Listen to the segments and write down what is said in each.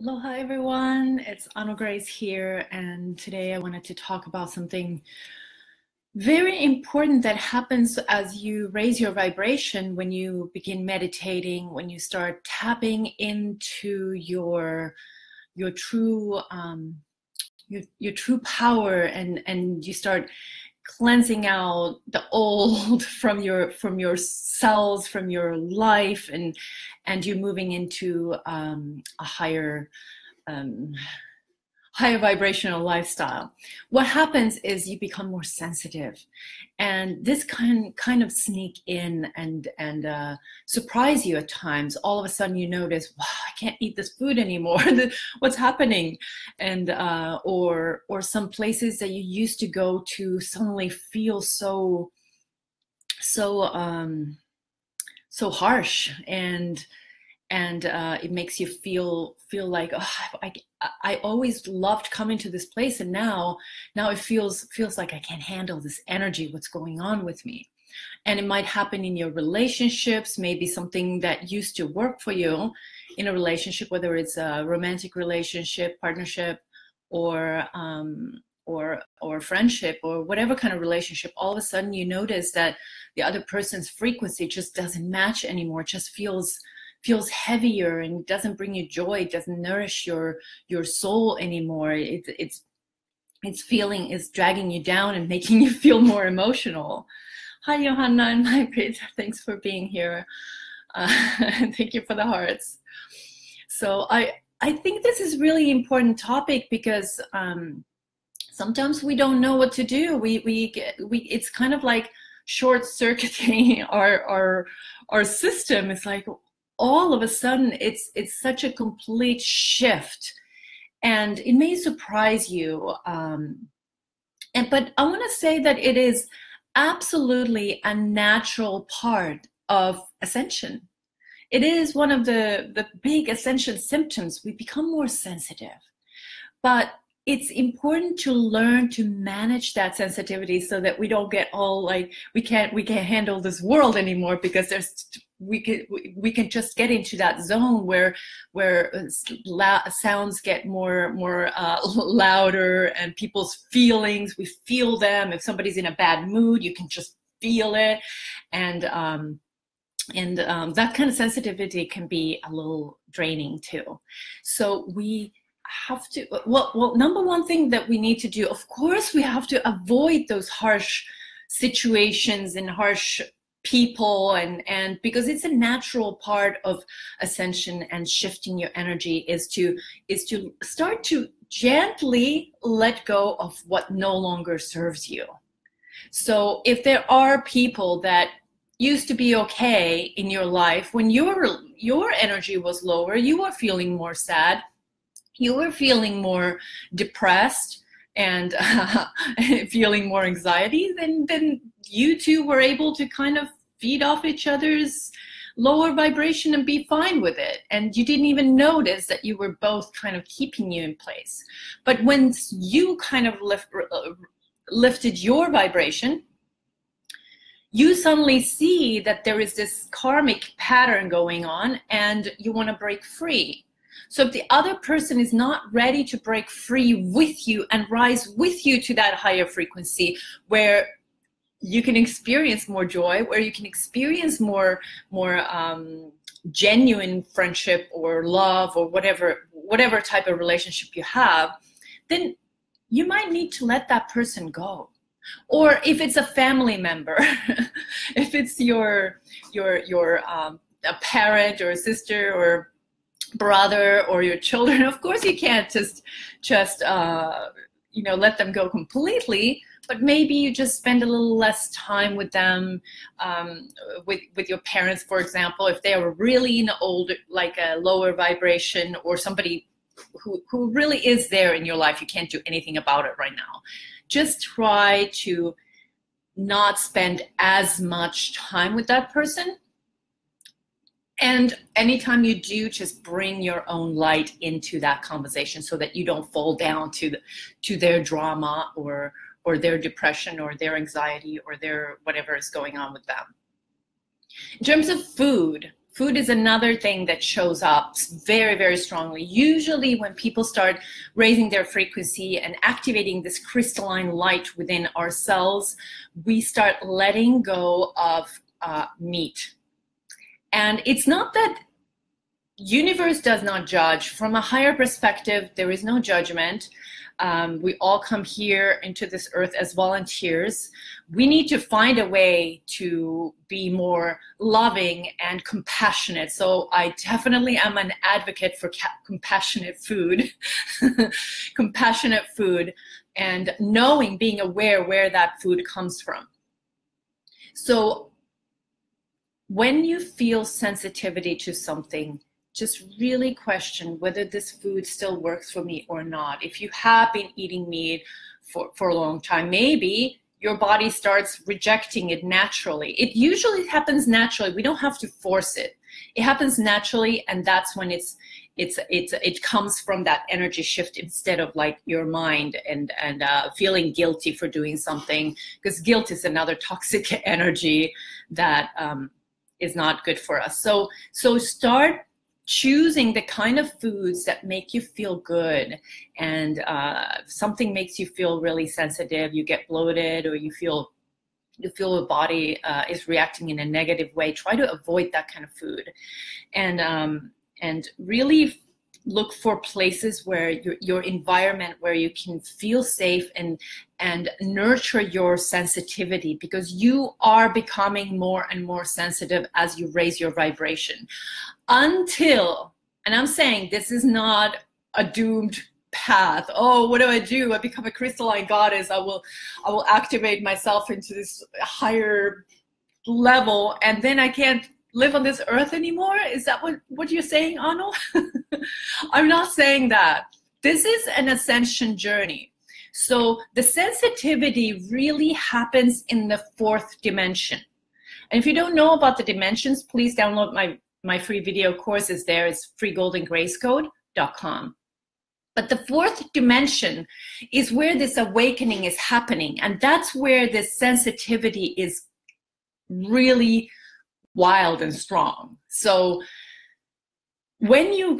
Aloha everyone, it's Anna Grace here, and today I wanted to talk about something very important that happens as you raise your vibration when you begin meditating, when you start tapping into your true your true power, and you start cleansing out the old from your cells, from your life, and you're moving into a higher higher vibrational lifestyle. What happens is you become more sensitive, and this kind of sneak in and surprise you at times. All of a sudden you notice, wow, I can't eat this food anymore. What's happening? And or some places that you used to go to suddenly feel so harsh, and it makes you feel like, oh, I always loved coming to this place, and now it feels like I can't handle this energy. What's going on with me? And it might happen in your relationships, maybe something that used to work for you in a relationship, whether it's a romantic relationship, partnership, or friendship, or whatever kind of relationship. All of a sudden you notice that the other person's frequency just doesn't match anymore. It just feels heavier and doesn't bring you joy. It doesn't nourish your soul anymore. It's feeling is dragging you down and making you feel more emotional. Hi Johanna and Mybrit, thanks for being here. Thank you for the hearts. So I think this is really important topic, because sometimes we don't know what to do. It's kind of like short-circuiting our system. It's like all of a sudden it's such a complete shift, and it may surprise you. But I want to say that it is absolutely a natural part of ascension. It is one of the big ascension symptoms. We become more sensitive, but it's important to learn to manage that sensitivity so that we don't get all like we can't handle this world anymore, because we can just get into that zone where sounds get more louder, and people's feelings, we feel them. If somebody's in a bad mood, you can just feel it, and that kind of sensitivity can be a little draining too. So we have to, well, number one thing that we need to do, of course, we have to avoid those harsh situations and harsh people, and because it's a natural part of ascension and shifting your energy is to start to gently let go of what no longer serves you. So if there are people that used to be okay in your life when your energy was lower, you were feeling more sad, you were feeling more depressed, and feeling more anxiety, then you two were able to kind of feed off each other's lower vibration and be fine with it. And you didn't even notice that you were both kind of keeping you in place. But when you kind of lifted your vibration, you suddenly see that there is this karmic pattern going on, and you want to break free. So if the other person is not ready to break free with you and rise with you to that higher frequency, where you can experience more joy, where you can experience more genuine friendship or love, or whatever type of relationship you have, then you might need to let that person go. Or if it's a family member, if it's your a parent or a sister or brother or your children, of course you can't just let them go completely, but maybe you just spend a little less time with them. With your parents, for example, if they are really in like a lower vibration, or somebody who really is there in your life, you can't do anything about it right now. Just try to not spend as much time with that person. And anytime you do, just bring your own light into that conversation so that you don't fall down to their drama or their depression or their anxiety or their whatever is going on with them. In terms of food, Food is another thing that shows up very, very strongly. Usually when people start raising their frequency and activating this crystalline light within our cells, we start letting go of meat. And it's not that universe does not judge. From a higher perspective, there is no judgment. We all come here into this earth as volunteers. We need to find a way to be more loving and compassionate. So I definitely am an advocate for compassionate food, compassionate food, and knowing, being aware where that food comes from. So when you feel sensitivity to something, just really question whether this food still works for me or not. If you have been eating meat for a long time, maybe your body starts rejecting it naturally. It usually happens naturally. We don't have to force it. It happens naturally, and that's when it comes from that energy shift instead of like your mind and feeling guilty for doing something, because guilt is another toxic energy that is not good for us. So start choosing the kind of foods that make you feel good. And if something makes you feel really sensitive, you get bloated, or you feel the body is reacting in a negative way, try to avoid that kind of food. And really look for places where your environment where you can feel safe and nurture your sensitivity, because you are becoming more and more sensitive as you raise your vibration. Until, and I'm saying this is not a doomed path. Oh, what do? I become a crystalline goddess. I will activate myself into this higher level, and then I can't live on this earth anymore? Is that what you're saying, Anu? I'm not saying that. This is an ascension journey. So the sensitivity really happens in the 4th dimension. And if you don't know about the dimensions, please download my free video courses there. It's freegoldengracecode.com. But the 4th dimension is where this awakening is happening. And that's where this sensitivity is really wild and strong. So when you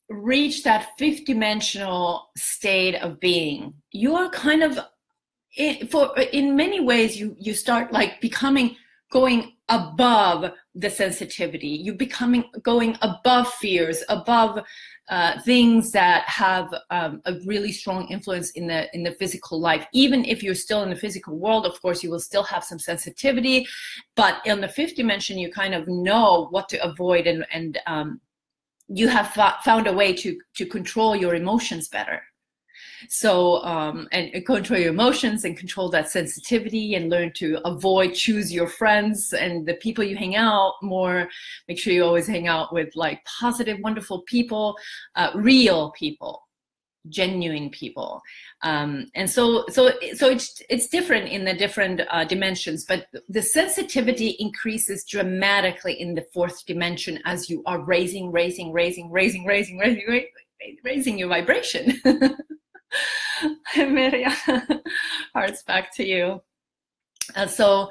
reach that 5th dimensional state of being, you are kind of, in many ways, you start like going above the sensitivity. You going above fears, above things that have a really strong influence in the physical life. Even if you're still in the physical world, of course, you will still have some sensitivity. But in the 5th dimension, you kind of know what to avoid, and you have found a way to control your emotions better. So and control your emotions and control that sensitivity, and learn to choose your friends and the people you hang out more. Make sure you always hang out with like positive, wonderful people, real people, genuine people. And so it's different in the different dimensions, but the sensitivity increases dramatically in the 4th dimension as you are raising your vibration. Maria, hearts back to you. So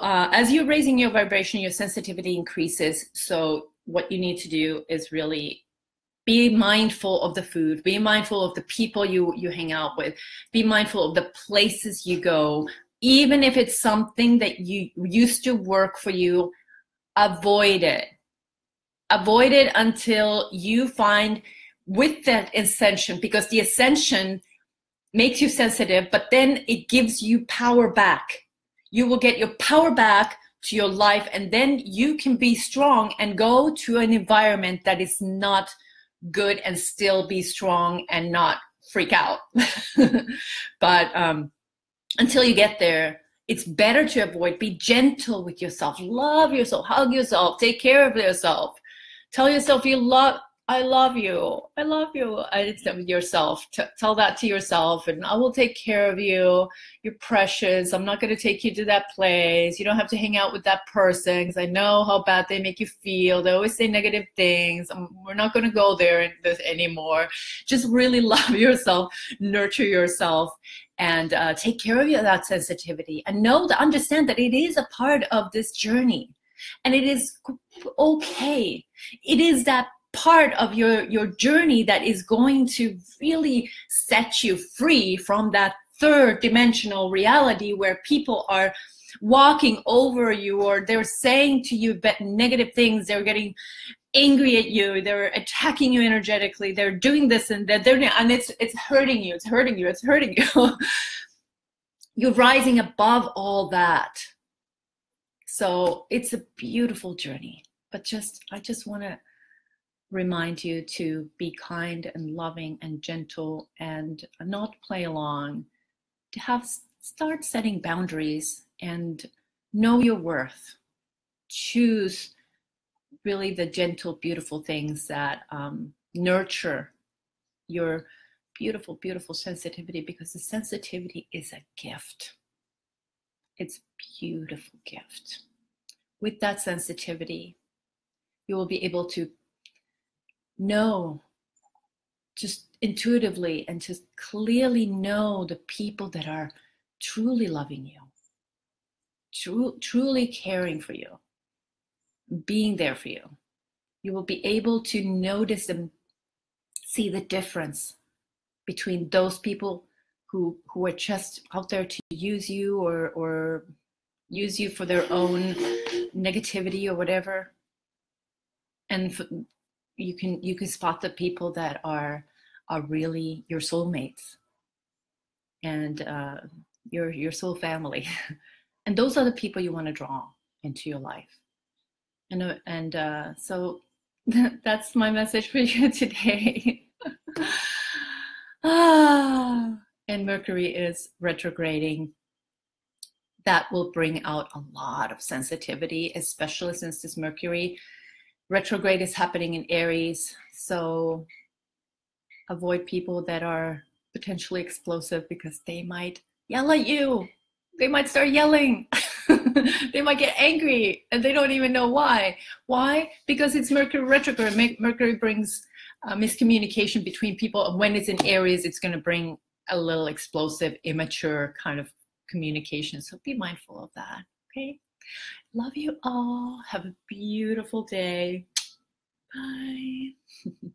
as you're raising your vibration, your sensitivity increases. So what you need to do is really be mindful of the food, be mindful of the people you hang out with, be mindful of the places you go. Even if it's something that you used to work for you, avoid it. Avoid it until you find with that ascension, because the ascension makes you sensitive, but then it gives you power back. You will get your power back to your life, and then you can be strong and go to an environment that is not good and still be strong and not freak out. But until you get there, it's better to avoid. Be gentle with yourself, love yourself, hug yourself, take care of yourself, tell yourself I love you. I love you. Yourself. Tell that to yourself, and I will take care of you. You're precious. I'm not going to take you to that place. You don't have to hang out with that person, because I know how bad they make you feel. They always say negative things. We're not going to go there anymore. Just really love yourself, nurture yourself, and take care of that sensitivity. And understand that it is a part of this journey. And it is okay. It is that part of your journey that is going to really set you free from that third dimensional reality where people are walking over you, or they're saying to you negative things, they're getting angry at you, they're attacking you energetically, they're doing this and that, and it's hurting you, it's hurting you, it's hurting you. You're rising above all that. So it's a beautiful journey. But I just want to remind you to be kind and loving and gentle and not play along, to start setting boundaries and know your worth. Choose really the gentle, beautiful things that nurture your beautiful, beautiful sensitivity, because the sensitivity is a gift. It's a beautiful gift. With that sensitivity, you will be able to know just intuitively and just clearly know the people that are truly loving you, truly caring for you, being there for you. You will be able to notice and see the difference between those people who are just out there to use you or use you for their own negativity or whatever. And you can spot the people that are really your soulmates and your soul family. And those are the people you want to draw into your life. And so that's my message for you today. And Mercury is retrograding. That will bring out a lot of sensitivity, especially since this Mercury retrograde is happening in Aries. So avoid people that are potentially explosive, because they might yell at you. They might start yelling. They might get angry and they don't even know why. Why? Because it's Mercury retrograde. Mercury brings miscommunication between people. And when it's in Aries, it's going to bring a little explosive, immature kind of communication. So be mindful of that. Okay. Love you all. Have a beautiful day. Bye.